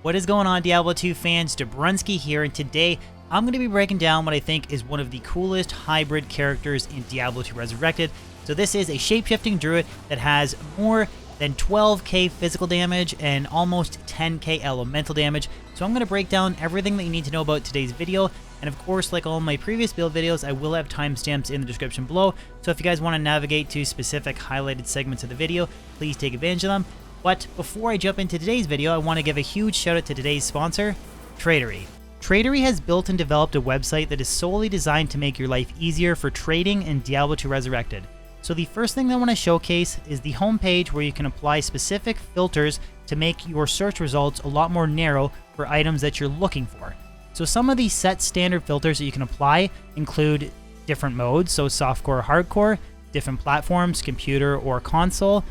What is going on, Diablo 2 fans? Dobrunsky here, and today I'm going to be breaking down what I think is one of the coolest hybrid characters in Diablo 2 Resurrected. So this is a shape-shifting druid that has more than 12k physical damage and almost 10k elemental damage. So I'm going to break down everything that you need to know about today's video. And of course, like all my previous build videos, I will have timestamps in the description below. So if you guys want to navigate to specific highlighted segments of the video, please take advantage of them. But before I jump into today's video, I want to give a huge shout out to today's sponsor, Traderie. Traderie has built and developed a website that is solely designed to make your life easier for trading in Diablo 2 Resurrected. So the first thing I want to showcase is the homepage where you can apply specific filters to make your search results a lot more narrow for items that you're looking for. So some of the set standard filters that you can apply include different modes, so softcore, hardcore, different platforms, computer or console,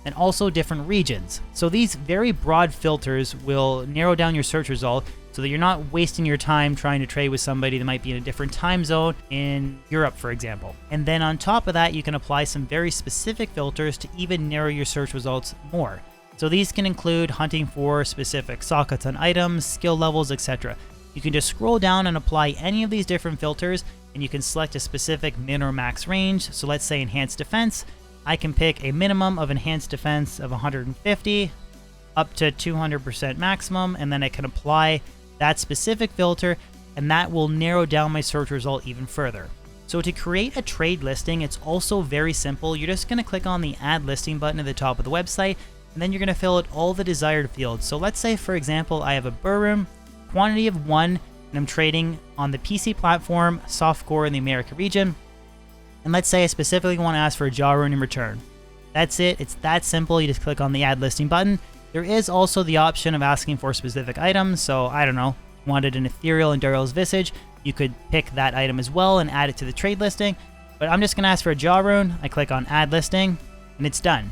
and also different regions. So these very broad filters will narrow down your search result so that you're not wasting your time trying to trade with somebody that might be in a different time zone in Europe, for example. And then on top of that, you can apply some very specific filters to even narrow your search results more. So these can include hunting for specific sockets on items, skill levels, etc. You can just scroll down and apply any of these different filters, and you can select a specific min or max range. So let's say enhanced defense. I can pick a minimum of enhanced defense of 150 up to 200% maximum, and then I can apply that specific filter, and that will narrow down my search result even further. So to create a trade listing, it's also very simple. You're just going to click on the add listing button at the top of the website, and then you're going to fill out all the desired fields. So let's say, for example, I have a burr room, quantity of 1, and I'm trading on the PC platform, softcore in the America region. And let's say I specifically want to ask for a jaw rune in return. That's it. It's that simple. You just click on the add listing button. There is also the option of asking for specific items. So I don't know, wanted an ethereal and Daryl's Visage. You could pick that item as well and add it to the trade listing. But I'm just going to ask for a jaw rune. I click on add listing and it's done.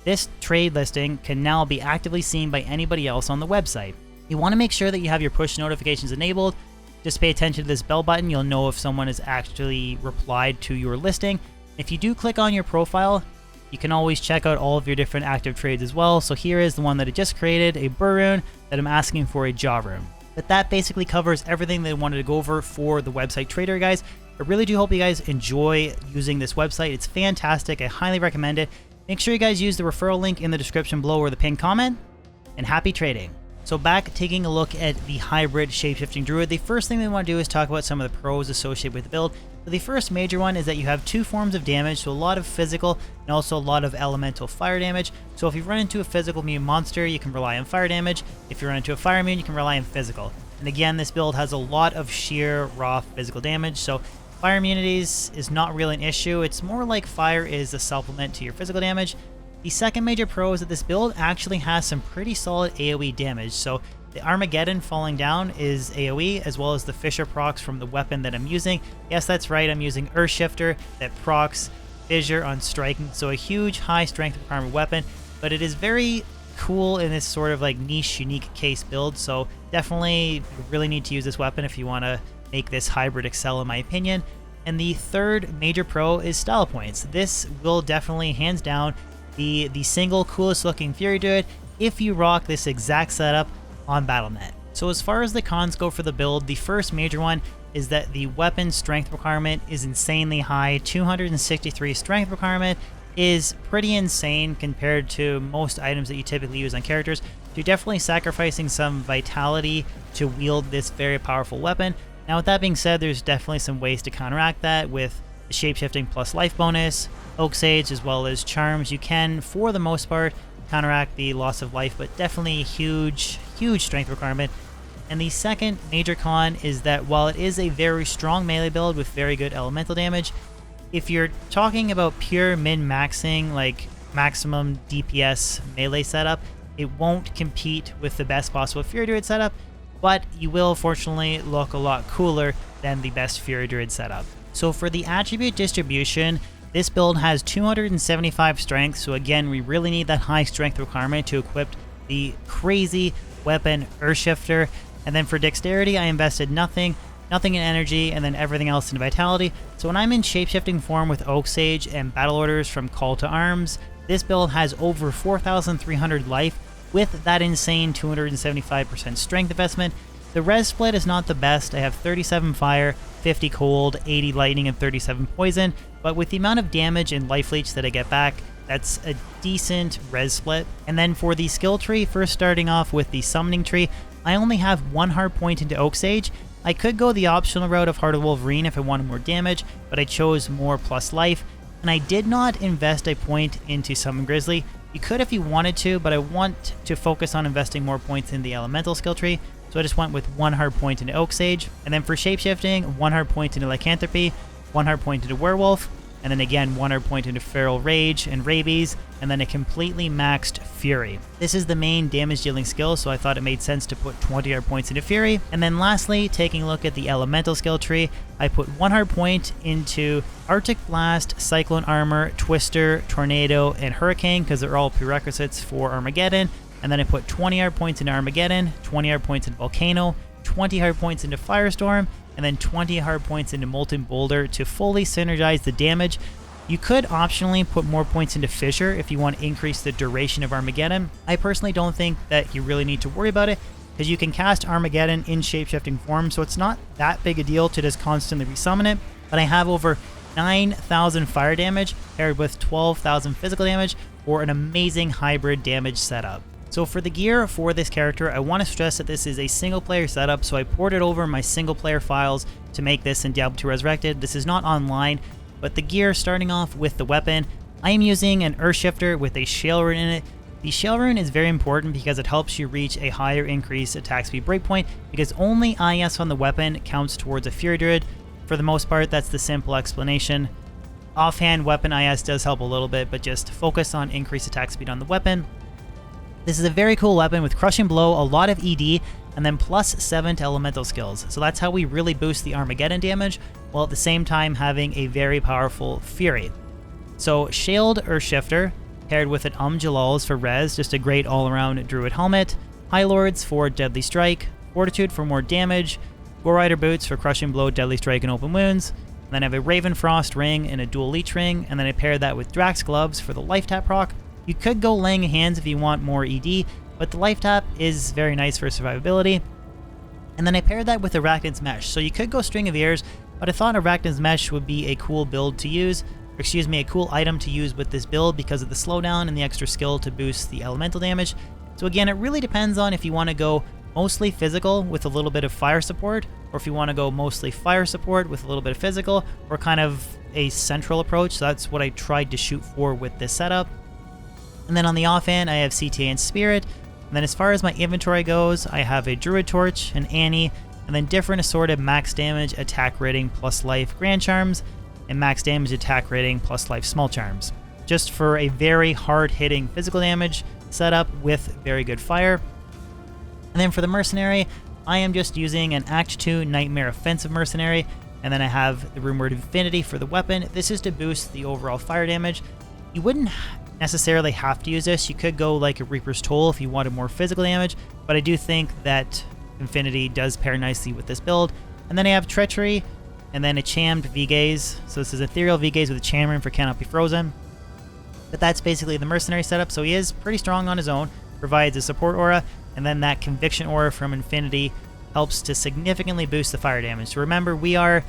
This trade listing can now be actively seen by anybody else on the website. You want to make sure that you have your push notifications enabled. Just pay attention to this bell button. You'll know if someone has actually replied to your listing. If you do click on your profile, you can always check out all of your different active trades as well. So here is the one that I just created, a burr rune that I'm asking for a jaw rune. But that basically covers everything that I wanted to go over for the website Traderie, guys. I really do hope you guys enjoy using this website. It's fantastic. I highly recommend it. Make sure you guys use the referral link in the description below or the pinned comment, and happy trading. So back taking a look at the hybrid shapeshifting druid, the first thing we want to do is talk about some of the pros associated with the build. So the first major one is that you have two forms of damage, so a lot of physical and also a lot of elemental fire damage. So if you run into a physical immune monster, you can rely on fire damage. If you run into a fire immune, you can rely on physical. And again, this build has a lot of sheer raw physical damage, so fire immunities is not really an issue. It's more like fire is a supplement to your physical damage. The second major pro is that this build actually has some pretty solid AoE damage. So the Armageddon falling down is AoE, as well as the Fissure procs from the weapon that I'm using. Yes, that's right, I'm using Earthshifter that procs Fissure on striking, so a huge high strength requirement weapon, but it is very cool in this sort of like niche, unique case build. So definitely you really need to use this weapon if you want to make this hybrid excel, in my opinion. And the third major pro is style points. This will definitely, hands down, be the single coolest looking Fury Druid if you rock this exact setup on Battle.net. So as far as the cons go for the build, the first major one is that the weapon strength requirement is insanely high. 263 strength requirement is pretty insane compared to most items that you typically use on characters. You're definitely sacrificing some vitality to wield this very powerful weapon. Now with that being said, there's definitely some ways to counteract that with the shapeshifting plus life bonus, Oak Sage, as well as charms. You can, for the most part, counteract the loss of life, but definitely a huge strength requirement. And the second major con is that while it is a very strong melee build with very good elemental damage, if you're talking about pure min-maxing, like maximum DPS melee setup, it won't compete with the best possible Fury Druid setup, but you will fortunately look a lot cooler than the best Fury Druid setup. So for the attribute distribution, this build has 275 strength, so again, we really need that high strength requirement to equip the crazy weapon Earthshifter. And then for dexterity, I invested nothing in energy, and then everything else in vitality. So when I'm in shapeshifting form with Oak Sage and battle orders from Call to Arms, this build has over 4,300 life with that insane 275% strength investment. The res split is not the best. I have 37 fire, 50 cold, 80 lightning, and 37 poison, but with the amount of damage and life leech that I get back, that's a decent res split. And then for the skill tree, first starting off with the summoning tree, I only have 1 hard point into Oak Sage. I could go the optional route of Heart of Wolverine if I wanted more damage, but I chose more plus life, and I did not invest a point into Summon Grizzly. You could if you wanted to, but I want to focus on investing more points in the elemental skill tree, so I just went with 1 hard point into Oak Sage. And then for shapeshifting, 1 hard point into Lycanthropy, 1 hard point into Werewolf, and then again 1 hard point into Feral Rage and Rabies, and then a completely maxed Fury. This is the main damage dealing skill, so I thought it made sense to put 20 hard points into Fury. And then lastly, taking a look at the elemental skill tree, I put 1 hard point into Arctic Blast, Cyclone Armor, Twister, Tornado, and Hurricane, because they're all prerequisites for Armageddon. And then I put 20 hard points into Armageddon, 20 hard points into Volcano, 20 hard points into Firestorm, and then 20 hard points into Molten Boulder to fully synergize the damage. You could optionally put more points into Fissure if you want to increase the duration of Armageddon. I personally don't think that you really need to worry about it, because you can cast Armageddon in shapeshifting form, so it's not that big a deal to just constantly resummon it. But I have over 9,000 fire damage paired with 12,000 physical damage for an amazing hybrid damage setup. So for the gear for this character, I want to stress that this is a single player setup, so I ported over my single player files to make this in Diablo 2 Resurrected. This is not online, but the gear, starting off with the weapon, I am using an Earth Shifter with a Shale Rune in it. The Shale Rune is very important because it helps you reach a higher increased attack speed breakpoint, because only IS on the weapon counts towards a Fury Druid. For the most part, that's the simple explanation. Offhand, weapon IS does help a little bit, but just focus on increased attack speed on the weapon. This is a very cool weapon with Crushing Blow, a lot of ED, and then +7 to elemental skills. So that's how we really boost the Armageddon damage, while at the same time having a very powerful Fury. So Shaled Earth Shifter, paired with an Jalals for res, just a great all-around Druid helmet. High Lords for Deadly Strike, Fortitude for more damage, Gore Rider Boots for Crushing Blow, Deadly Strike, and Open Wounds. And then I have a Raven Frost ring and a Dual Leech ring, and then I pair that with Drax Gloves for the Life Tap proc. You could go Laying Hands if you want more ED, but the Life Tap is very nice for survivability. And then I paired that with Arachnid's Mesh. So you could go String of Ears, but I thought Arachnid's Mesh would be a cool build to use, or excuse me, a cool item to use with this build because of the slowdown and the extra skill to boost the elemental damage. So again, it really depends on if you want to go mostly physical with a little bit of fire support, or if you want to go mostly fire support with a little bit of physical, or kind of a central approach. So that's what I tried to shoot for with this setup. And then on the offhand, I have CTA and Spirit. And then as far as my inventory goes, I have a Druid Torch, an Annie, and then different assorted max damage, attack rating, plus life Grand Charms, and max damage, attack rating, plus life Small Charms. Just for a very hard-hitting physical damage setup with very good fire. And then for the Mercenary, I am just using an Act 2 Nightmare Offensive Mercenary, and then I have the Rumored Infinity for the weapon. This is to boost the overall fire damage. You wouldn't necessarily have to use this. You could go like a Reaper's Toll if you wanted more physical damage, but I do think that Infinity does pair nicely with this build. And then I have Treachery, and then a Chammed V-Gaze. So this is Ethereal V-Gaze with a Chamber for Cannot Be Frozen. But that's basically the Mercenary setup, so he is pretty strong on his own, provides a support aura, and then that Conviction aura from Infinity helps to significantly boost the fire damage. So remember, we are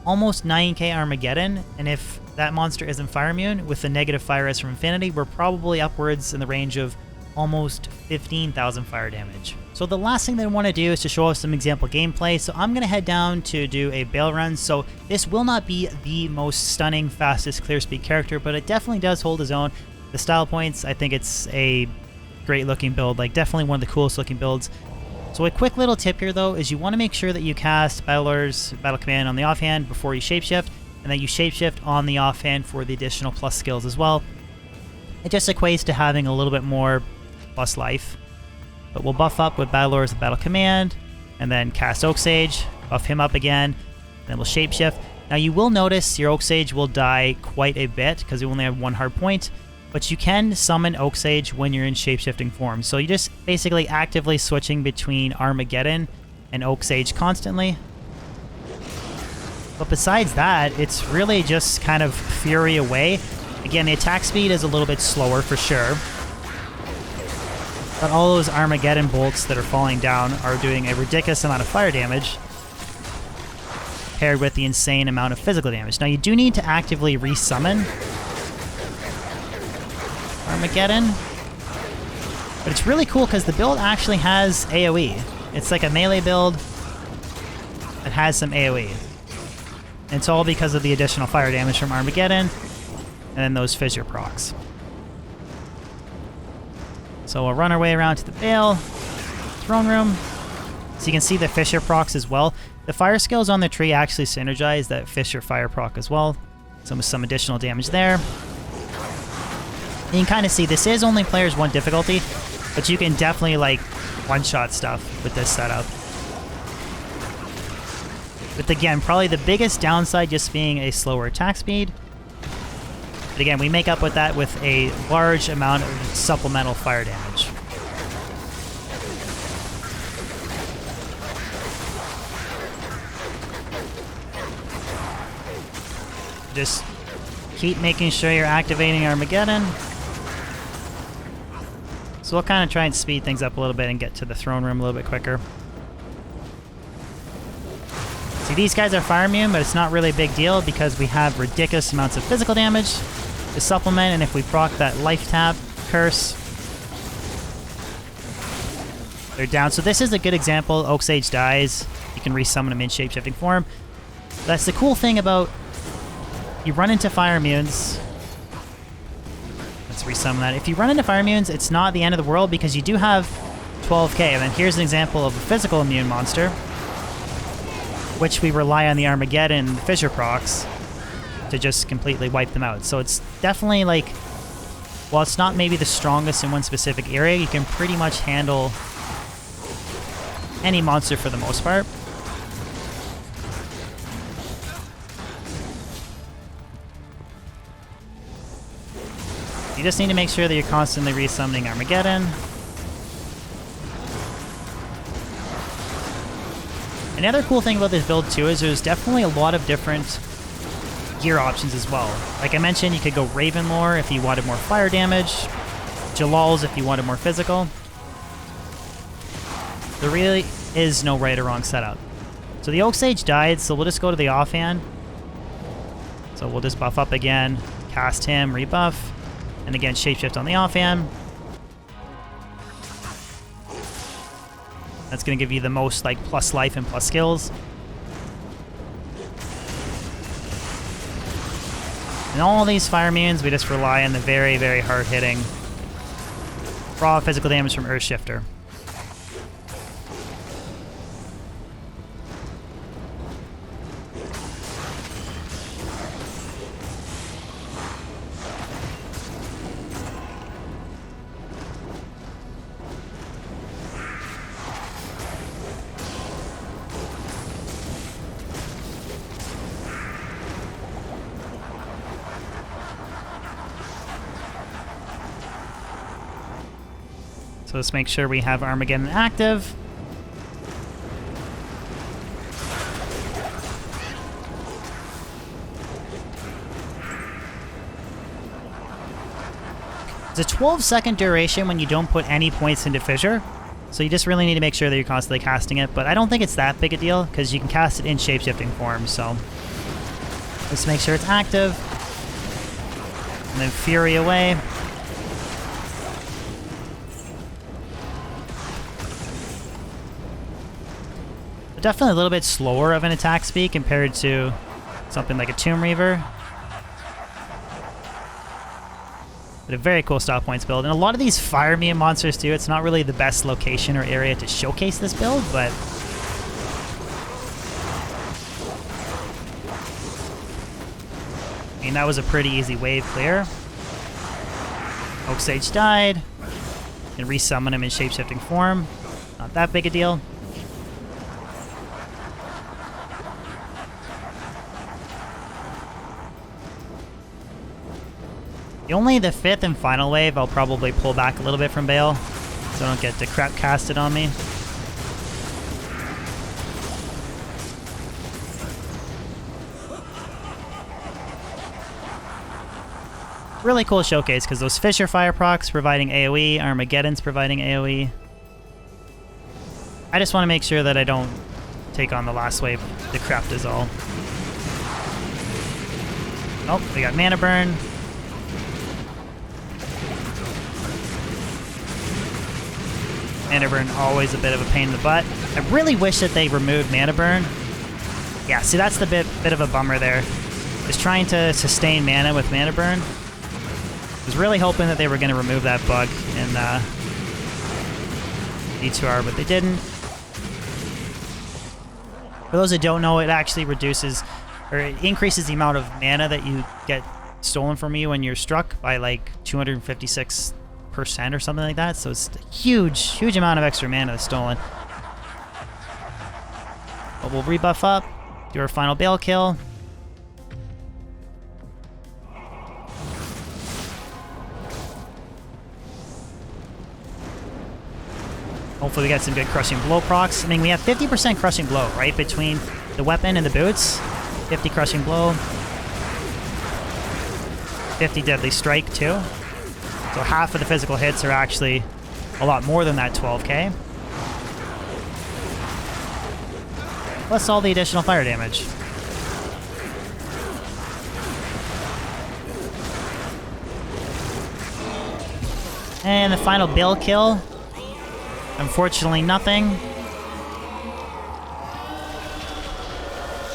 almost 9k Armageddon, and if that monster isn't fire immune with the negative fire res from Infinity, we're probably upwards in the range of almost 15,000 fire damage. So the last thing that I want to do is to show us some example gameplay. So I'm going to head down to do a Bale run. So this will not be the most stunning, fastest clear speed character, but it definitely does hold his own. The style points, I think it's a great looking build, like definitely one of the coolest looking builds. So a quick little tip here though is you want to make sure that you cast Battle Orders, Battle Command on the offhand before you shapeshift, and then you shapeshift on the offhand for the additional plus skills as well. It just equates to having a little bit more plus life. But we'll buff up with Battle Orders and Battle Command, and then cast Oak Sage, buff him up again, then we'll shapeshift. Now you will notice your Oak Sage will die quite a bit because you only have 1 hard point, but you can summon Oak Sage when you're in shapeshifting form. So you're just basically actively switching between Armageddon and Oak Sage constantly. But besides that, it's really just kind of Fury away. Again, the attack speed is a little bit slower for sure. But all those Armageddon bolts that are falling down are doing a ridiculous amount of fire damage paired with the insane amount of physical damage. Now you do need to actively resummon Armageddon, but it's really cool because the build actually has AoE. It's like a melee build that has some AoE. And it's all because of the additional fire damage from Armageddon and then those fissure procs. So we'll run our way around to the Bale throne room. So you can see the fissure procs as well. The fire skills on the tree actually synergize that fissure fire proc as well. So with some additional damage there. And you can kind of see this is only players 1 difficulty, but you can definitely like one-shot stuff with this setup. But again, probably the biggest downside just being a slower attack speed. But again, we make up with that with a large amount of supplemental fire damage. Just keep making sure you're activating Armageddon. So we'll kind of try and speed things up a little bit and get to the throne room a little bit quicker. See, these guys are fire immune, but it's not really a big deal because we have ridiculous amounts of physical damage to supplement, and if we proc that life tab curse, they're down. So this is a good example. Oak Sage dies. You can resummon him in shape-shifting form. That's the cool thing about you run into fire immunes. Let's resummon that. If you run into fire immunes, it's not the end of the world because you do have 12k. And then here's an example of a physical immune monster, which we rely on the Armageddon fissure procs to just completely wipe them out. So it's definitely like, while it's not maybe the strongest in one specific area, you can pretty much handle any monster for the most part. You just need to make sure that you're constantly resummoning Armageddon. Another cool thing about this build too is there's definitely a lot of different gear options as well. Like I mentioned, you could go Ravenlore if you wanted more fire damage, Jalal's if you wanted more physical. There really is no right or wrong setup. So the Oak Sage died, so we'll just go to the offhand. So we'll just buff up again, cast him, rebuff, and again shapeshift on the offhand. That's going to give you the most like plus life and plus skills. And all these fire immunes, we just rely on the very, very hard hitting raw physical damage from Earthshifter. So let's make sure we have Armageddon active. It's a 12-second duration when you don't put any points into Fissure. So you just really need to make sure that you're constantly casting it. But I don't think it's that big a deal because you can cast it in shapeshifting form. So let's make sure it's active. And then Fury away. Definitely a little bit slower of an attack speed compared to something like a Tomb Reaver. But a very cool stop points build. And a lot of these fire immune monsters too, it's not really the best location or area to showcase this build, but I mean, that was a pretty easy wave clear. Oak Sage died. You can resummon him in shapeshifting form. Not that big a deal. Only the 5th and final wave, I'll probably pull back a little bit from Bale, so I don't get the crap casted on me. really cool showcase because those Fisher Fire procs providing AoE, Armageddon's providing AoE. I just want to make sure that I don't take on the last wave, the Craft is all. Oh, we got Mana Burn. Mana Burn, always a bit of a pain in the butt. I really wish that they removed Mana Burn. Yeah, see, that's the bit of a bummer there. Is trying to sustain mana with Mana Burn. I was really hoping that they were going to remove that bug in D2R, but they didn't. For those that don't know, it actually reduces, or it increases the amount of mana that you get stolen from you when you're struck by like 256% or something like that. So it's a huge amount of extra mana that's stolen. But we'll rebuff up, do our final Bale kill. Hopefully we get some good Crushing Blow procs. I mean, we have 50% Crushing Blow, right? Between the weapon and the boots. 50 Crushing Blow. 50 Deadly Strike, too. So half of the physical hits are actually a lot more than that 12k. Plus all the additional fire damage. And the final Bale kill. Unfortunately, nothing.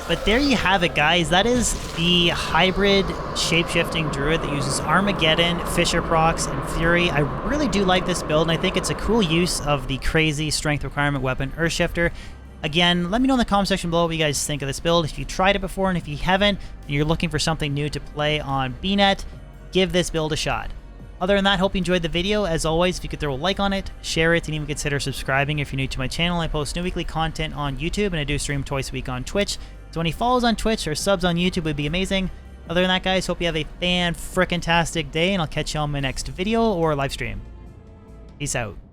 But there you have it, guys. That is the hybrid shape-shifting druid that uses Armageddon, Fisher procs, and Fury. I really do like this build, and I think it's a cool use of the crazy strength requirement weapon, Earthshifter. Again, let me know in the comment section below what you guys think of this build. If you tried it before, and if you haven't, and you're looking for something new to play on BNet, give this build a shot. Other than that, hope you enjoyed the video. As always, if you could throw a like on it, share it, and even consider subscribing if you're new to my channel. I post new weekly content on YouTube, and I do stream twice a week on Twitch. So any follows on Twitch or subs on YouTube would be amazing. Other than that, guys, hope you have a fan-frickin-tastic day, and I'll catch you on my next video or live stream. Peace out.